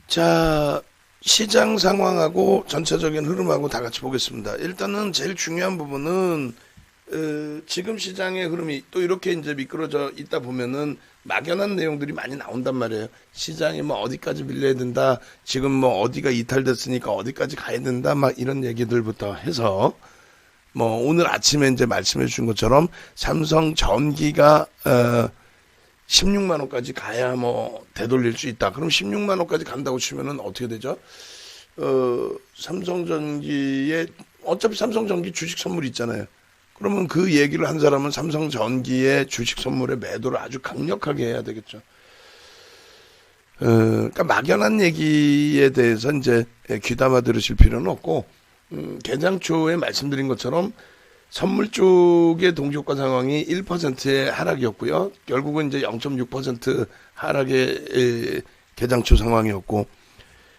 자, 시장 상황하고 전체적인 흐름하고 다 같이 보겠습니다. 일단은 제일 중요한 부분은 지금 시장의 흐름이 또 이렇게 이제 미끄러져 있다 보면은 막연한 내용들이 많이 나온단 말이에요. 시장이 뭐 어디까지 밀려야 된다. 지금 뭐 어디가 이탈됐으니까 어디까지 가야 된다. 막 이런 얘기들부터 해서 뭐 오늘 아침에 이제 말씀해 주신 것처럼 삼성 전기가 16만 원까지 가야 뭐 되돌릴 수 있다. 그럼 16만 원까지 간다고 치면은 어떻게 되죠? 삼성전기에 어차피 삼성전기 주식 선물 있잖아요. 그러면 그 얘기를 한 사람은 삼성전기의 주식 선물의 매도를 아주 강력하게 해야 되겠죠. 그러니까 막연한 얘기에 대해서 이제 귀담아 들으실 필요는 없고, 개장 초에 말씀드린 것처럼 선물 쪽의 동시효과 상황이 1%의 하락이었고요. 결국은 이제 0.6% 하락의 개장 초 상황이었고,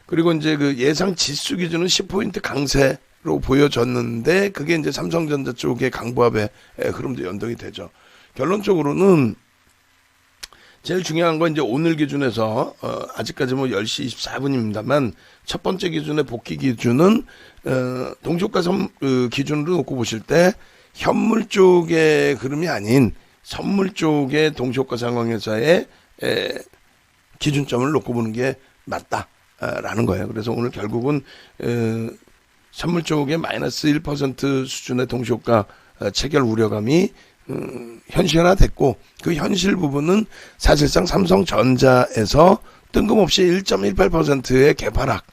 그리고 이제 그 예상 지수 기준은 10포인트 강세로 보여졌는데, 그게 이제 삼성전자 쪽의 강보합의 흐름도 연동이 되죠. 결론적으로는 제일 중요한 건 이제 오늘 기준에서 아직까지 뭐 10시 24분입니다만 첫 번째 기준의 복귀 기준은 동시효과 기준으로 놓고 보실 때 현물 쪽의 흐름이 아닌 선물 쪽의 동시효과 상황에서의 기준점을 놓고 보는 게 맞다라는 거예요. 그래서 오늘 결국은 선물 쪽의 마이너스 1% 수준의 동시효과 체결 우려감이 현실화됐고, 그 현실 부분은 사실상 삼성전자에서 뜬금없이 1.18%의 개파락,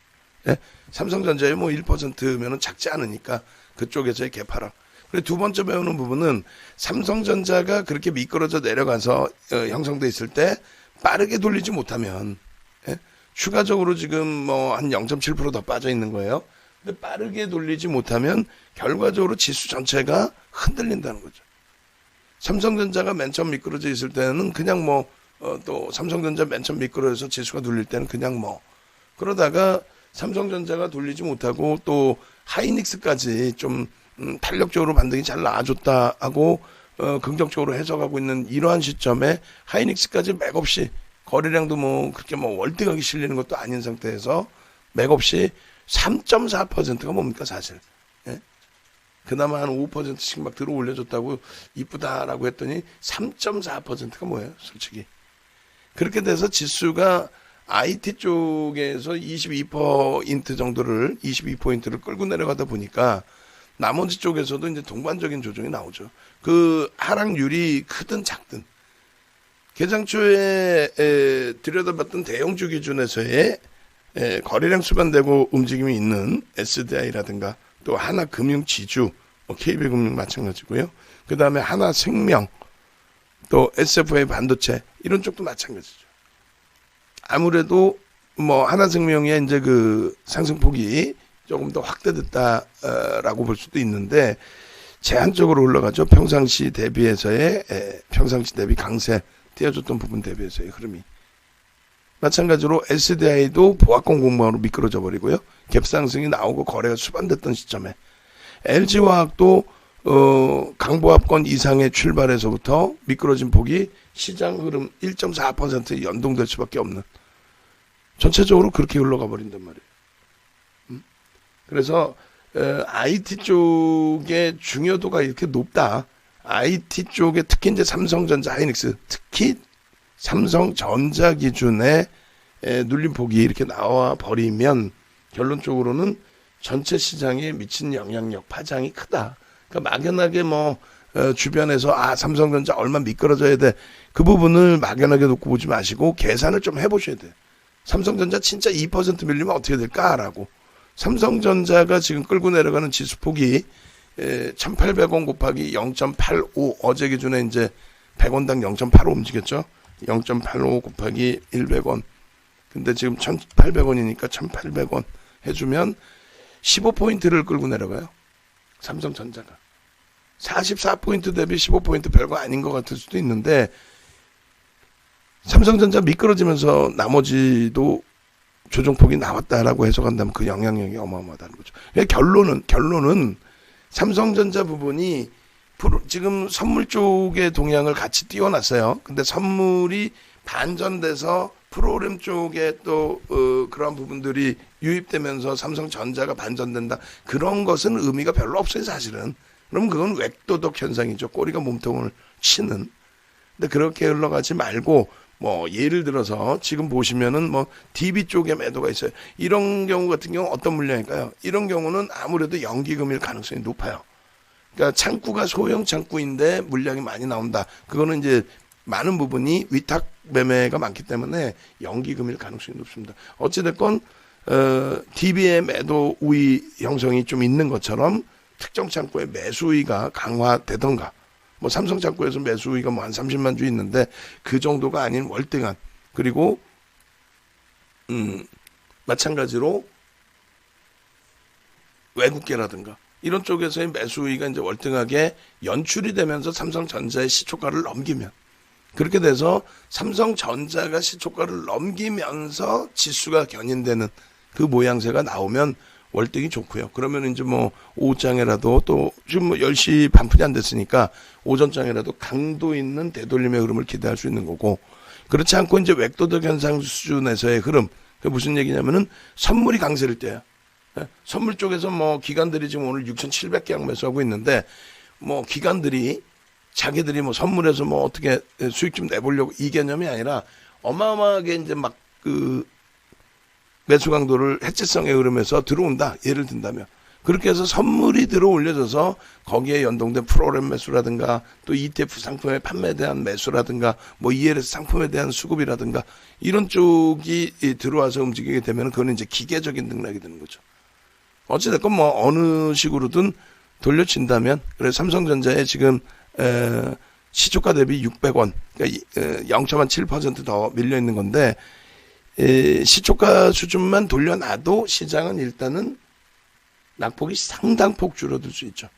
삼성전자의 뭐 1%면은 작지 않으니까 그쪽에서의 개파락. 그리고 두 번째 배우는 부분은 삼성전자가 그렇게 미끄러져 내려가서 형성돼 있을 때 빠르게 돌리지 못하면, 추가적으로 지금 뭐 한 0.7% 더 빠져 있는 거예요. 근데 빠르게 돌리지 못하면 결과적으로 지수 전체가 흔들린다는 거죠. 삼성전자가 맨 처음 미끄러져 있을 때는 그냥 뭐 또 삼성전자 맨 처음 미끄러져서 지수가 눌릴 때는 그냥 뭐 그러다가 삼성전자가 돌리지 못하고 또 하이닉스까지 좀 탄력적으로 반등이 잘 나와줬다 하고 긍정적으로 해석하고 있는 이러한 시점에 하이닉스까지 맥없이 거래량도 뭐 그렇게 뭐 월등하게 실리는 것도 아닌 상태에서 맥없이 3.4%가 뭡니까 사실. 그나마 한 5%씩 막 들어 올려줬다고 이쁘다라고 했더니 3.4%가 뭐예요, 솔직히. 그렇게 돼서 지수가 IT 쪽에서 22% 정도를, 22포인트를 끌고 내려가다 보니까 나머지 쪽에서도 이제 동반적인 조정이 나오죠. 그 하락률이 크든 작든. 개장 초에 들여다봤던 대형주 기준에서의 거래량 수반되고 움직임이 있는 SDI라든가 또 하나금융지주, KB금융 마찬가지고요. 그 다음에 하나생명, 또 SFA 반도체 이런 쪽도 마찬가지죠. 아무래도 뭐 하나생명의 이제 그 상승폭이 조금 더 확대됐다라고 볼 수도 있는데 제한적으로 올라가죠. 평상시 대비해서의 평상시 대비 강세 띄어줬던 부분 대비해서의 흐름이. 마찬가지로 SDI도 보합권 공방으로 미끄러져 버리고요. 갭상승이 나오고 거래가 수반됐던 시점에 LG화학도 강보합권 이상의 출발에서부터 미끄러진 폭이 시장 흐름 1.4% 연동될 수밖에 없는, 전체적으로 그렇게 흘러가 버린단 말이에요. 그래서 IT 쪽의 중요도가 이렇게 높다. IT 쪽에 특히 이제 삼성전자, 하이닉스, 특히 삼성전자 기준의 눌림폭이 이렇게 나와 버리면 결론적으로는 전체 시장에 미친 영향력, 파장이 크다. 그러니까 막연하게 뭐 주변에서 삼성전자 얼마 미끄러져야 돼, 그 부분을 막연하게 놓고 보지 마시고 계산을 좀 해보셔야 돼요. 삼성전자 진짜 2% 밀리면 어떻게 될까라고. 삼성전자가 지금 끌고 내려가는 지수폭이 1,800원 곱하기 0.85, 어제 기준에 이제 100원당 0.85 움직였죠. 0.85 곱하기 100원. 근데 지금 1,800원이니까 1,800원 해주면 15포인트를 끌고 내려가요. 삼성전자가. 44포인트 대비 15포인트 별거 아닌 것 같을 수도 있는데 삼성전자 미끄러지면서 나머지도 조정폭이 나왔다라고 해석한다면 그 영향력이 어마어마하다는 거죠. 결론은 삼성전자 부분이 지금 선물 쪽의 동향을 같이 띄워놨어요. 근데 선물이 반전돼서 프로그램 쪽에 또 그러한 부분들이 유입되면서 삼성전자가 반전된다. 그런 것은 의미가 별로 없어요, 사실은. 그럼 그건 웩도덕 현상이죠. 꼬리가 몸통을 치는. 근데 그렇게 흘러가지 말고 뭐 예를 들어서 지금 보시면은 뭐 DB 쪽에 매도가 있어요. 이런 경우 같은 경우 어떤 물량일까요? 이런 경우는 아무래도 연기금일 가능성이 높아요. 그러니까 창구가 소형 창구인데 물량이 많이 나온다. 그거는 이제 많은 부분이 위탁 매매가 많기 때문에 연기금일 가능성이 높습니다. 어찌됐건 DB의 매도 우위 형성이 좀 있는 것처럼 특정 창구의 매수 우위가 강화되던가, 뭐 삼성 창구에서 매수 우위가 뭐 한 30만 주 있는데 그 정도가 아닌 월등한, 그리고 마찬가지로 외국계라든가 이런 쪽에서의 매수 우위가 이제 월등하게 연출이 되면서 삼성전자의 시초가를 넘기면, 그렇게 돼서 삼성전자가 시초가를 넘기면서 지수가 견인되는 그 모양새가 나오면 월등히 좋고요. 그러면 이제 뭐 오후장에라도, 또 지금 뭐 10시 반푼이 안 됐으니까 오전장에라도 강도 있는 되돌림의 흐름을 기대할 수 있는 거고, 그렇지 않고 이제 웩도덕 현상 수준에서의 흐름, 그게 무슨 얘기냐면은 선물이 강세를 떼요. 선물 쪽에서 뭐 기관들이 지금 오늘 6,700개 매수하고 있는데, 뭐 기관들이 자기들이 뭐 선물에서 뭐 어떻게 수익 좀 내보려고 이 개념이 아니라 어마어마하게 이제 막 그 매수 강도를 해체성의 흐름에서 들어온다. 예를 든다면. 그렇게 해서 선물이 들어 올려져서 거기에 연동된 프로그램 매수라든가 또 ETF 상품의 판매에 대한 매수라든가 뭐 ELS 상품에 대한 수급이라든가 이런 쪽이 들어와서 움직이게 되면 그거는 이제 기계적인 등락이 되는 거죠. 어찌됐건 뭐 어느 식으로든 돌려친다면, 그래서 삼성전자에 지금 시초가 대비 600원, 그러니까 0.7% 밀려 있는 건데, 시초가 수준만 돌려놔도 시장은 일단은 낙폭이 상당폭 줄어들 수 있죠.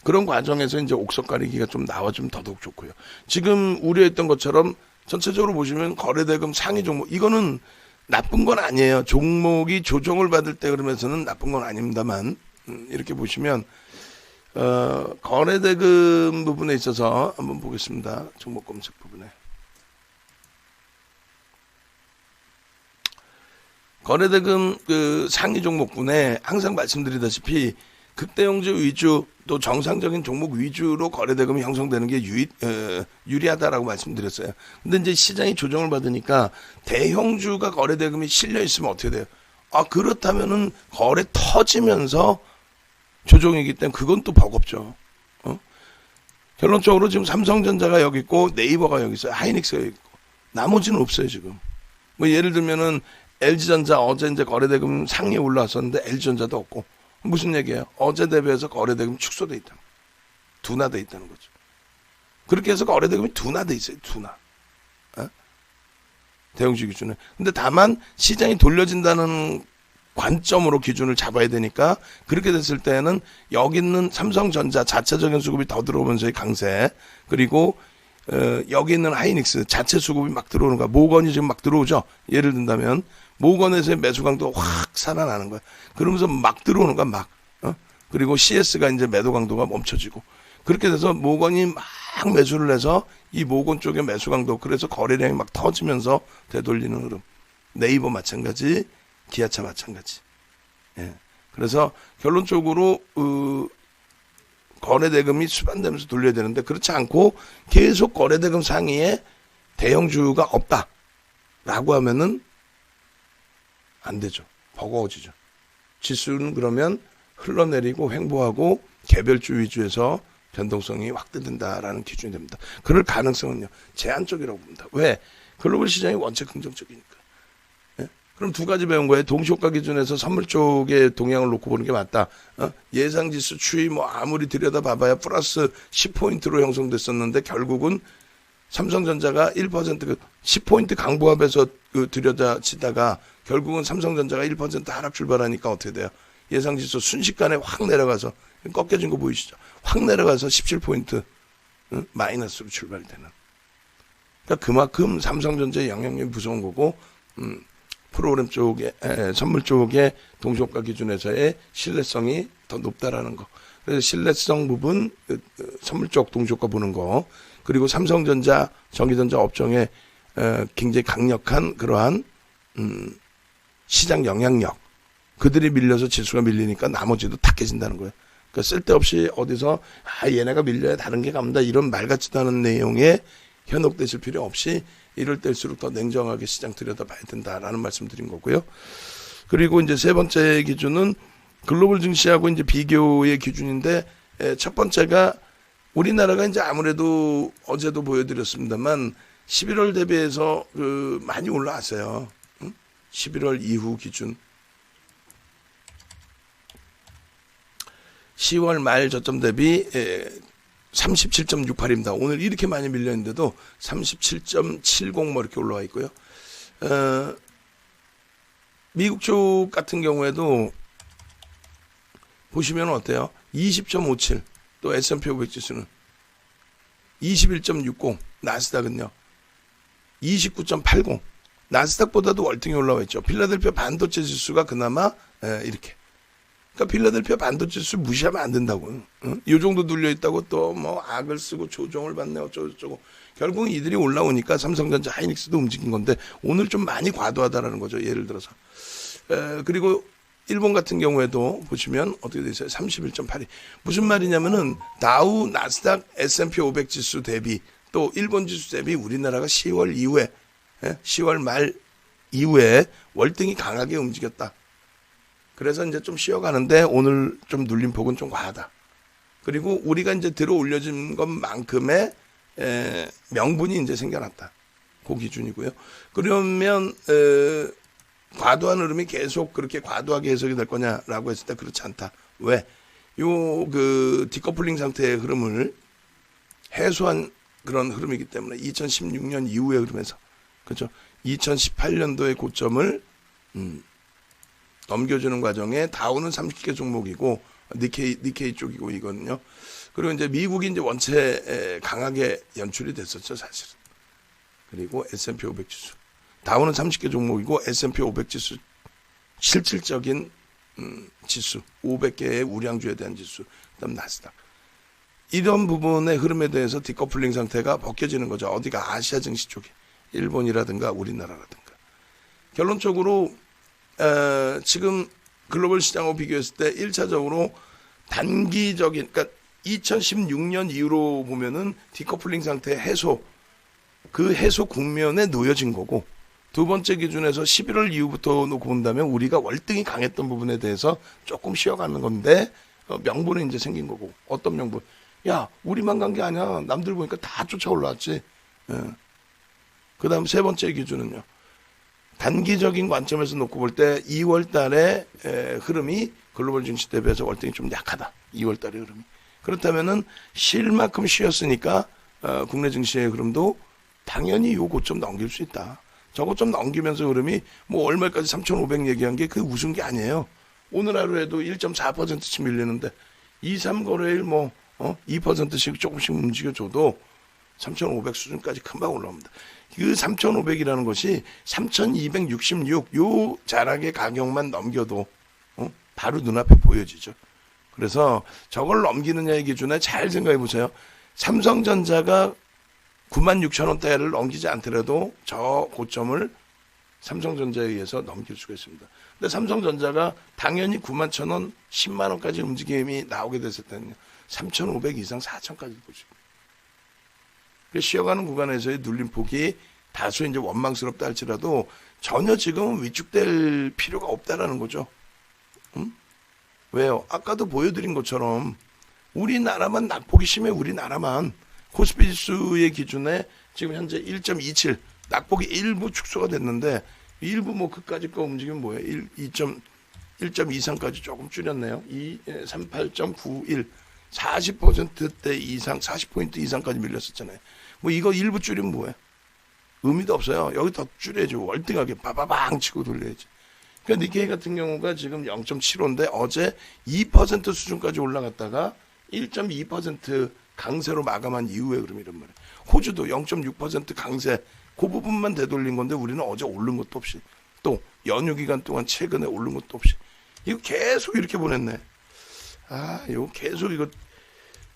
그런 과정에서 이제 옥석 가리기가 좀 나와주면 더더욱 좋고요. 지금 우려했던 것처럼 전체적으로 보시면 거래대금 상위 종목, 이거는 나쁜 건 아니에요. 종목이 조정을 받을 때 그러면서는 나쁜 건 아닙니다만, 이렇게 보시면 거래대금 부분에 있어서 한번 보겠습니다. 종목 검색 부분에. 거래대금 그 상위 종목군에 항상 말씀드리다시피 극대형주 위주 또 정상적인 종목 위주로 거래대금이 형성되는 게 유리하다라고 말씀드렸어요. 근데 이제 시장이 조정을 받으니까 대형주가 거래대금이 실려 있으면 어떻게 돼요? 아, 그렇다면은 거래 터지면서 조정이기 때문에 그건 또 버겁죠. 결론적으로 지금 삼성전자가 여기 있고 네이버가 여기 있어요. 하이닉스가 여기 있고 나머지는 없어요 지금. 뭐 예를 들면은 LG전자 어제 이제 거래대금 상위에 올라왔었는데 LG전자도 없고, 무슨 얘기예요? 어제 대비해서 거래대금 축소돼 있다, 둔화돼 있다는 거죠. 그렇게 해서 거래대금이 둔화돼 있어요. 둔화. 대형주 기준에. 근데 다만 시장이 돌려진다는 관점으로 기준을 잡아야 되니까, 그렇게 됐을 때는 여기 있는 삼성전자 자체적인 수급이 더 들어오면서의 강세, 그리고 여기 있는 하이닉스 자체 수급이 막 들어오는 거야. 모건이 지금 막 들어오죠. 예를 든다면 모건에서의 매수 강도가 확 살아나는 거야. 그러면서 막 들어오는 거야, 막. 그리고 CS가 이제 매도 강도가 멈춰지고, 그렇게 돼서 모건이 막 매수를 해서 이 모건 쪽의 매수 강도, 그래서 거래량이 막 터지면서 되돌리는 흐름. 네이버 마찬가지, 기아차 마찬가지. 예. 그래서 결론적으로 거래대금이 수반되면서 돌려야 되는데, 그렇지 않고 계속 거래대금 상위에 대형주가 없다라고 하면은 안 되죠. 버거워지죠. 지수는 그러면 흘러내리고 횡보하고 개별주 위주에서 변동성이 확대된다라는 기준이 됩니다. 그럴 가능성은요, 제한적이라고 봅니다. 왜? 글로벌 시장이 원체 긍정적이니까. 예? 그럼 두 가지 배운 거예요. 동시효과 기준에서 선물 쪽에 동향을 놓고 보는 게 맞다. 예상지수 추이 뭐 아무리 들여다봐봐야 플러스 10포인트로 형성됐었는데 결국은 삼성전자가 1% 10포인트 강보합에서 들여다치다가 결국은 삼성전자가 1% 하락 출발하니까 어떻게 돼요? 예상지수 순식간에 확 내려가서, 꺾여진 거 보이시죠? 확 내려가서 17포인트 마이너스로 출발되는. 그러니까 그만큼 삼성전자의 영향력이 무서운 거고, 프로그램 쪽에, 선물 쪽에 동시효과 기준에서의 신뢰성이 더 높다라는 거. 그래서 신뢰성 부분, 선물 쪽 동시효과 보는 거. 그리고 삼성전자, 전기전자 업종의 굉장히 강력한 그러한 시장 영향력, 그들이 밀려서 지수가 밀리니까 나머지도 다 깨진다는 거예요. 그러니까 쓸데없이 어디서 얘네가 밀려야 다른 게 갑니다 이런 말 같지도 않은 내용에 현혹되실 필요 없이 이럴 때일수록 더 냉정하게 시장 들여다봐야 된다라는 말씀 드린 거고요. 그리고 이제 세 번째 기준은 글로벌 증시하고 이제 비교의 기준인데, 첫 번째가 우리나라가 이제 아무래도 어제도 보여드렸습니다만 11월 대비해서 많이 올라왔어요. 11월 이후 기준 10월 말 저점 대비 37.68입니다. 오늘 이렇게 많이 밀렸는데도 37.70 뭐 이렇게 올라와 있고요. 미국 쪽 같은 경우에도 보시면 어때요? 20.57, 또 S&P 500 지수는 21.60, 나스닥은요 29.80, 나스닥보다도 월등히 올라와 있죠. 필라델피아 반도체 지수가 그나마 이렇게. 그러니까 필라델피아 반도체 지수 무시하면 안 된다고. 응? 이 정도 눌려 있다고 또 뭐 악을 쓰고 조정을 받네 어쩌고저쩌고. 결국은 이들이 올라오니까 삼성전자, 하이닉스도 움직인 건데 오늘 좀 많이 과도하다라는 거죠. 예를 들어서. 그리고 일본 같은 경우에도 보시면 어떻게 되어 있어요? 31.82. 무슨 말이냐면은 다우, 나스닥, S&P 500 지수 대비 또 일본 지수 대비 우리나라가 10월 이후에 10월 말 이후에 월등히 강하게 움직였다. 그래서 이제 좀 쉬어가는데 오늘 좀 눌림폭은 좀 과하다. 그리고 우리가 이제 들어 올려진 것만큼의 명분이 이제 생겨났다. 그 기준이고요. 그러면 과도한 흐름이 계속 그렇게 과도하게 해석이 될 거냐라고 했을 때 그렇지 않다. 왜? 디커플링 상태의 흐름을 해소한 그런 흐름이기 때문에 2016년 이후의 흐름에서 그렇죠. 2018년도의 고점을 넘겨주는 과정에 다우는 30개 종목이고 니케이 쪽이고 이거는요. 그리고 이제 미국이 이제 원체 강하게 연출이 됐었죠 사실은. 그리고 S&P 500 지수. 다우는 30개 종목이고 S&P 500 지수 실질적인 지수 500개의 우량주에 대한 지수. 그다음 나스닥. 이런 부분의 흐름에 대해서 디커플링 상태가 벗겨지는 거죠. 어디가 아시아 증시 쪽에 일본이라든가 우리나라라든가. 결론적으로 지금 글로벌 시장하고 비교했을 때 1차적으로 단기적인, 그러니까 2016년 이후로 보면은 디커플링 상태 해소, 그 해소 국면에 놓여진 거고, 두 번째 기준에서 11월 이후부터 놓고 본다면 우리가 월등히 강했던 부분에 대해서 조금 쉬어가는 건데, 명분이 이제 생긴 거고. 어떤 명분? 야, 우리만 간 게 아니야. 남들 보니까 다 쫓아 올라왔지. 그 다음 세 번째 기준은요. 단기적인 관점에서 놓고 볼 때 2월 달에 흐름이 글로벌 증시 대비해서 월등히 좀 약하다. 2월 달의 흐름이. 그렇다면은 쉴 만큼 쉬었으니까 국내 증시의 흐름도 당연히 요 고점 넘길 수 있다. 저 고점 넘기면서 흐름이 뭐 얼마까지 3,500 얘기한 게 그 우스운 게 아니에요. 오늘 하루에도 1.4%씩 밀리는데 2, 3거래일 뭐 2%씩 조금씩 움직여줘도 3,500 수준까지 금방 올라옵니다. 그 3,500이라는 것이 3,266 요 자락의 가격만 넘겨도 바로 눈앞에 보여지죠. 그래서 저걸 넘기느냐의 기준에 잘 생각해 보세요. 삼성전자가 96,000원대를 넘기지 않더라도 저 고점을 삼성전자에 의해서 넘길 수가 있습니다. 근데 삼성전자가 당연히 91,000원, 10만원까지 움직임이 나오게 됐을 때는요. 3,500 이상 4,000까지 보십니다. 쉬어가는 구간에서의 눌림폭이 다소 이제 원망스럽다 할지라도 전혀 지금은 위축될 필요가 없다라는 거죠. 왜요? 아까도 보여드린 것처럼 우리나라만 낙폭이 심해. 우리나라만 코스피 지수의 기준에 지금 현재 1.27 낙폭이 일부 축소가 됐는데 일부 뭐 그까짓 거 움직이면 뭐예요? 1.23까지 조금 줄였네요. 38.91 40%대 이상 40포인트 이상까지 밀렸었잖아요. 뭐 이거 일부 줄이면 뭐예요? 의미도 없어요. 여기 더 줄여야죠. 월등하게 빠바방 치고 돌려야지. 그러니까 니케이 같은 경우가 지금 0.75인데 어제 2% 수준까지 올라갔다가 1.2% 강세로 마감한 이후에 그럼 이런 말이에요. 호주도 0.6% 강세 그 부분만 되돌린 건데 우리는 어제 오른 것도 없이 또 연휴 기간 동안 최근에 오른 것도 없이 이거 계속 이렇게 보냈네. 이거 계속 이거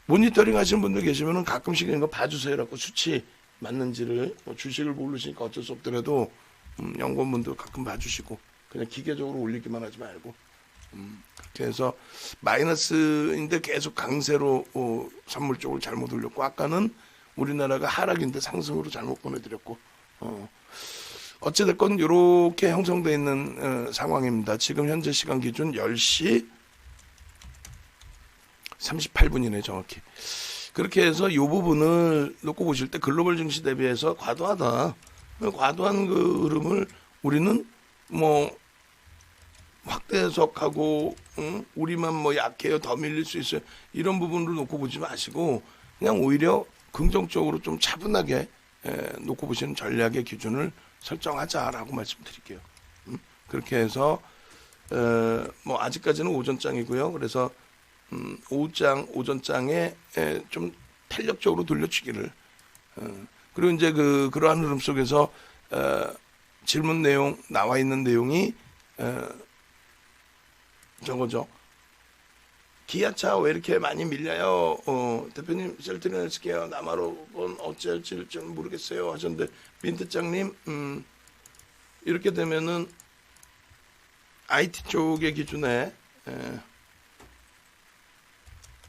모니터링 하시는 분들 계시면은 가끔씩 이거 봐주세요라고 수치 맞는지를 뭐 주식을 모르시니까 어쩔 수 없더라도 연구원분들 가끔 봐주시고 그냥 기계적으로 올리기만 하지 말고 그렇게 해서 마이너스인데 계속 강세로 선물 쪽을 잘못 올렸고 아까는 우리나라가 하락인데 상승으로 잘못 보내드렸고 어찌됐건 이렇게 형성되어 있는 상황입니다. 지금 현재 시간 기준 10시 38분이네 정확히. 그렇게 해서 이 부분을 놓고 보실 때 글로벌 증시 대비해서 과도하다. 과도한 그 흐름을 우리는 뭐 확대 해석하고 우리만 뭐 약해요 더 밀릴 수 있어요 이런 부분을 놓고 보지 마시고 그냥 오히려 긍정적으로 좀 차분하게 놓고 보시는 전략의 기준을 설정하자라고 말씀드릴게요. 그렇게 해서 뭐 아직까지는 오전장이고요. 그래서 오전장에 좀 탄력적으로 돌려치기를 그리고 이제 그러한 흐름 속에서 질문 내용 나와 있는 내용이 저거죠. 기아차 왜 이렇게 많이 밀려요? 대표님 셀트리온 헬스케어 남아로는 어찌할지 좀 모르겠어요 하셨는데 민트장님 이렇게 되면은 IT 쪽의 기준에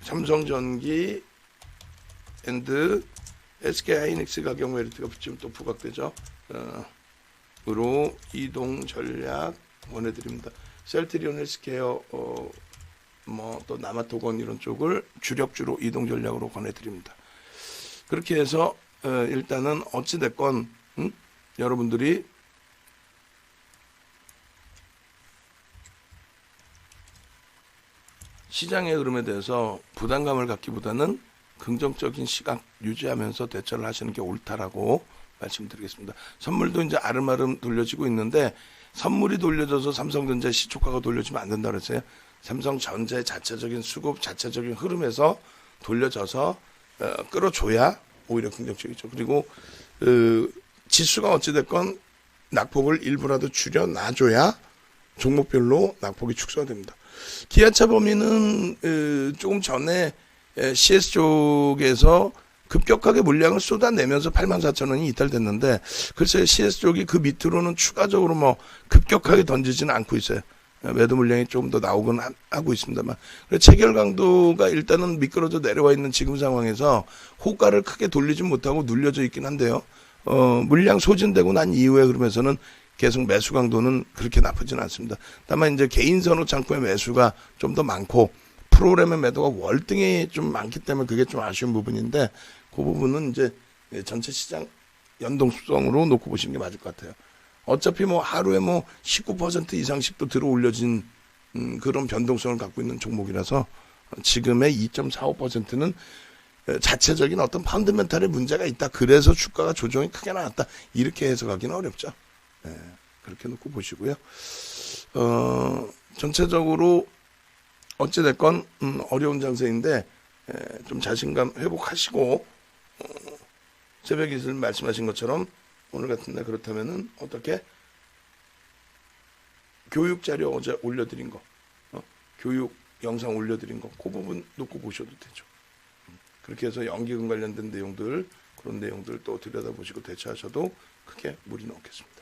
삼성전기 앤드 SK하이닉스가 경우 메리트가 지금 또 부각되죠. 으로 이동 전략 원해드립니다. 셀트리온 헬스케어 뭐 또 남아토건 이런 쪽을 주력주로 이동 전략으로 권해드립니다. 그렇게 해서 일단은 어찌 됐건 여러분들이 시장의 흐름에 대해서 부담감을 갖기보다는 긍정적인 시각 유지하면서 대처를 하시는 게 옳다라고 말씀드리겠습니다. 선물도 이제 아름아름 돌려지고 있는데 선물이 돌려져서 삼성전자 시초가가 돌려지면 안 된다 그랬어요. 삼성전자의 자체적인 수급, 자체적인 흐름에서 돌려져서 끌어줘야 오히려 긍정적이죠. 그리고 지수가 어찌됐건 낙폭을 일부라도 줄여놔줘야 종목별로 낙폭이 축소됩니다. 기아차 범위는 조금 전에 CS 쪽에서 급격하게 물량을 쏟아내면서 84,000원이 이탈됐는데 글쎄 CS 쪽이 그 밑으로는 추가적으로 뭐 급격하게 던지지는 않고 있어요. 매도 물량이 조금 더 나오곤 하고 있습니다만 체결 강도가 일단은 미끄러져 내려와 있는 지금 상황에서 호가를 크게 돌리지 못하고 눌려져 있긴 한데요. 물량 소진되고 난 이후에 그러면서는 계속 매수 강도는 그렇게 나쁘진 않습니다. 다만 이제 개인 선호 창구의 매수가 좀 더 많고 프로그램의 매도가 월등히 좀 많기 때문에 그게 좀 아쉬운 부분인데 그 부분은 이제 전체 시장 연동성으로 놓고 보시는 게 맞을 것 같아요. 어차피 뭐 하루에 뭐 19% 이상씩 또 들어 올려진 그런 변동성을 갖고 있는 종목이라서 지금의 2.45%는 자체적인 어떤 펀더멘탈의 문제가 있다. 그래서 주가가 조정이 크게 나왔다. 이렇게 해석하기는 어렵죠. 그렇게 놓고 보시고요. 전체적으로 어찌됐건 어려운 장세인데 좀 자신감 회복하시고 새벽 이슬 말씀하신 것처럼 오늘 같은 날 그렇다면은 어떻게 교육 자료 어제 올려드린 거 교육 영상 올려드린 거 그 부분 놓고 보셔도 되죠. 그렇게 해서 연기금 관련된 내용들 그런 내용들 또 들여다보시고 대처하셔도 크게 무리는 없겠습니다.